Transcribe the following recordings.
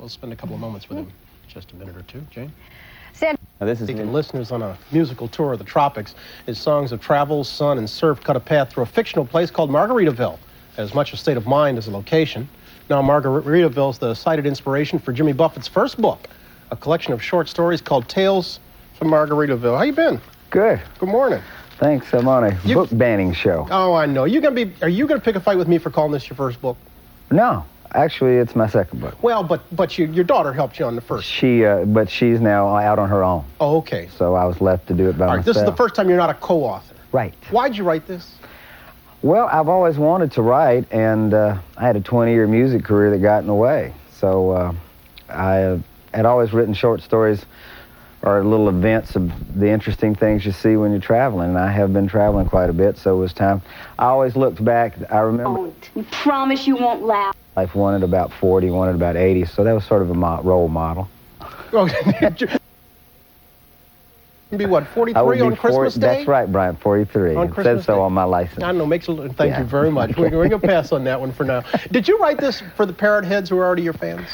We'll spend a couple of moments with him. Just a minute or two. Jane? Now this is taking listeners on a musical tour of the tropics. His songs of travel, sun, and surf cut a path through a fictional place called Margaritaville, as much a state of mind as a location. Now, Margaritaville is the cited inspiration for Jimmy Buffett's first book, a collection of short stories called Tales from Margaritaville. How you been? good. Good morning. Thanks. I'm on a book banning show. Oh, I know. Are you gonna pick a fight with me for calling this your first book? No, actually, it's my second book. Well, but your daughter helped you on the first. But she's now out on her own. Oh, okay. So I was left to do it by All right, myself. this is the first time you're not a co-author. Right. Why'd you write this? Well, I've always wanted to write, and I had a 20-year music career that got in the way. So I had always written short stories or little events of the interesting things you see when you're traveling, and I have been traveling quite a bit, so it was time. I always looked back. I remember... You promise you won't laugh. Life wanted about 40, wanted about 80, so that was sort of a role model. Oh, be what, 43 on Christmas Day? That's right, Brian, 43. On It Christmas says so Day. on my license. I know, thank you very much. We're going to pass on that one for now. Did you write this for the parrot heads who are already your fans?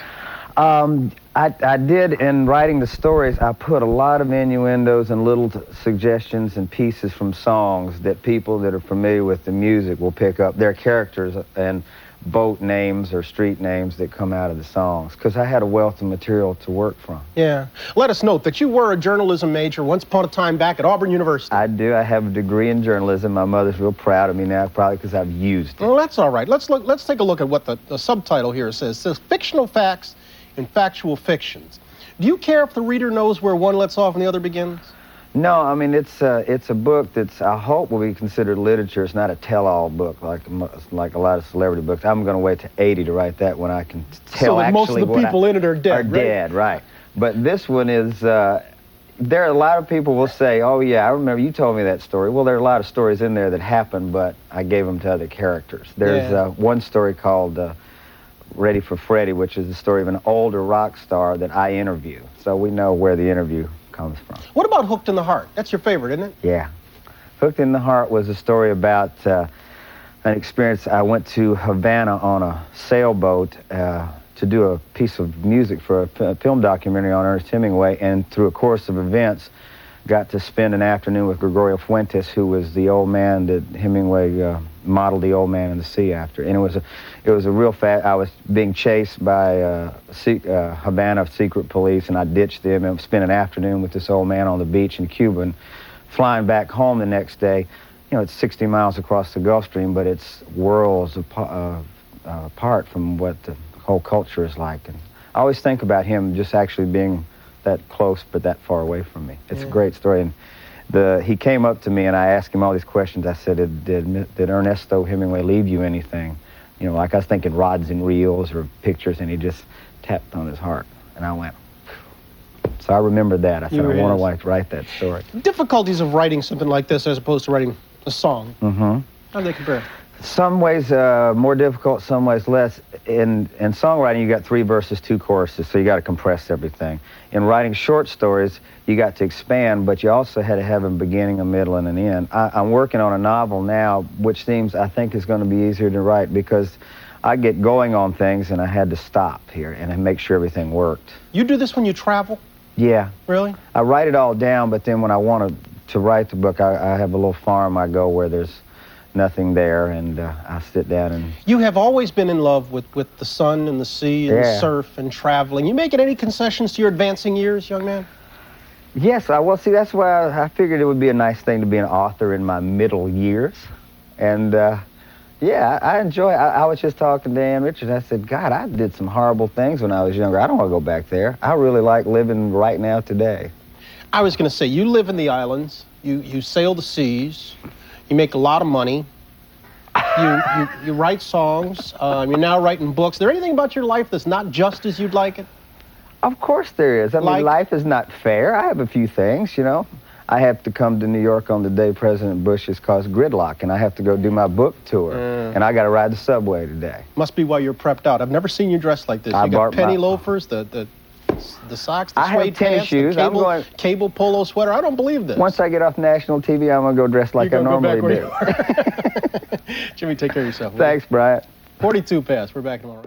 I did. In writing the stories, I put a lot of innuendos and little suggestions and pieces from songs that people that are familiar with the music will pick up. Their characters and boat names or street names that come out of the songs, because I had a wealth of material to work from. Yeah. Let us note that you were a journalism major once upon a time back at Auburn University. I do. I have a degree in journalism. My mother's real proud of me now, probably because I've used it. Well, that's all right. Let's take a look at what the subtitle here says. It says fictional facts and factual fictions. Do you care if the reader knows where one lets off and the other begins? No, I mean, it's a book that's, I hope, will be considered literature. It's not a tell-all book like a lot of celebrity books. I'm going to wait to 80 to write that when I can tell so actually most of the people in it are dead, right? Dead, right. But this one is, there are a lot of people will say, oh, yeah, I remember you told me that story. Well, there are a lot of stories in there that happened, but I gave them to other characters. There's one story called Ready for Freddie, which is the story of an older rock star that I interview. So we know where the interview comes from. What about Hooked in the Heart? That's your favorite, isn't it? Yeah. Hooked in the Heart was a story about an experience. I went to Havana on a sailboat to do a piece of music for a film documentary on Ernest Hemingway, and through a course of events, got to spend an afternoon with Gregorio Fuentes, who was the old man that Hemingway modeled The Old Man in the Sea after. And it was a real I was being chased by Havana secret police, and I ditched them and spent an afternoon with this old man on the beach in Cuba. And flying back home the next day, you know, it's 60 miles across the Gulf Stream, but it's worlds apart from what the whole culture is like. And I always think about him just actually being that close but that far away from me. It's a great story. And he came up to me and I asked him all these questions. I said, did Ernesto Hemingway leave you anything? You know, like I was thinking rods and reels or pictures, and he just tapped on his heart. And I went, so I remembered that. I said, I want to write that story. Difficulties of writing something like this as opposed to writing a song. Mm-hmm. How do they compare? Some ways more difficult, some ways less. In songwriting, you got 3 verses, 2 choruses, so you got to compress everything. In writing short stories, you got to expand, but you also had to have a beginning, a middle, and an end. I'm working on a novel now, which I think is going to be easier to write, because I get going on things and I had to stop here and make sure everything worked. You do this when you travel? Yeah. Really? I write it all down, but then when I want to write the book, I have a little farm I go where there's nothing there, and I sit down and... You have always been in love with the sun and the sea and the surf and traveling. You making any concessions to your advancing years, young man? Yes, well, see, that's why I figured it would be a nice thing to be an author in my middle years. And, yeah, I enjoy it. I was just talking to Ann Richards. I said, God, I did some horrible things when I was younger. I don't want to go back there. I really like living right now today. I was going to say, you live in the islands. You sail the seas. You make a lot of money. You write songs. You're now writing books. Is there anything about your life that's not just as you'd like it? Of course there is. I mean, life is not fair. I have a few things, you know. I have to come to New York on the day President Bush has caused gridlock, and I have to go do my book tour, and I got to ride the subway today. Must be why you're prepped out. I've never seen you dressed like this. You got penny loafers, the socks, the suede pants, shoes. The cable polo sweater. I don't believe this. Once I get off national TV, I'm going to go dressed like I normally do. Jimmy, take care of yourself. Thanks, Bryant. 42 past. We're back tomorrow.